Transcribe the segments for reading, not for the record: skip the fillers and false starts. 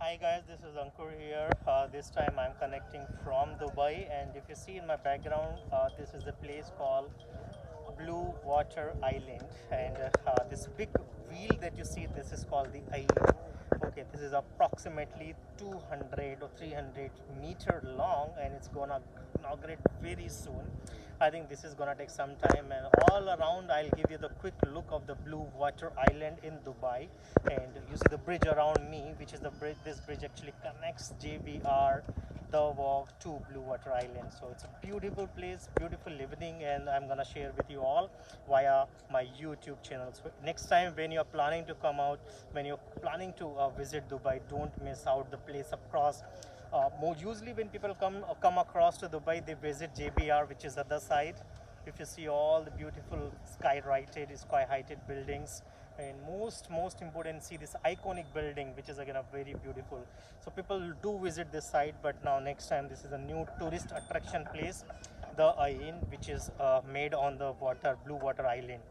Hi guys, this is Ankur here. This time I'm connecting from Dubai, and if you see in my background, this is the place called Bluewater Island, and this big wheel that you see, this is called the Ain. Okay, this is approximately 200 or 300-meter long, and it's gonna inaugurate very soon. I think this is gonna take some time, and all around I'll give you the quick look of the Bluewater Island in Dubai. And you see the bridge around me, which is the bridge. This bridge actually connects JBR, the walk to Bluewater Island. So it's a beautiful place, beautiful evening, and I'm gonna share with you all via my YouTube channel. So next time when you're planning to come out, when you're planning to visit Dubai, don't miss out the place across. More usually when people come across to Dubai, they visit JBR, which is other side. If you see all the beautiful sky heighted buildings, and most important, see this iconic building, which is again a very beautiful. So people do visit this site, but now next time this is a new tourist attraction place, the Ain, which is made on the Bluewater Island.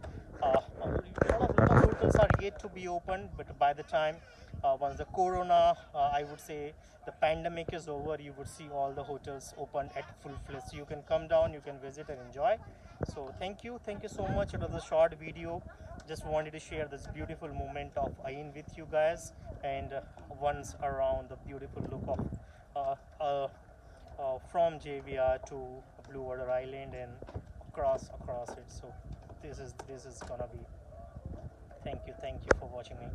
A lot of hotels are yet to be opened, but by the time once the corona, I would say the pandemic is over, you would see all the hotels open at full fledged. So you can come down, you can visit and enjoy. So thank you so much. It was a short video. Just wanted to share this beautiful moment of Ain with you guys, and once around the beautiful look of from JVR to Bluewater Island and across it. So this is gonna be. Thank you for watching me.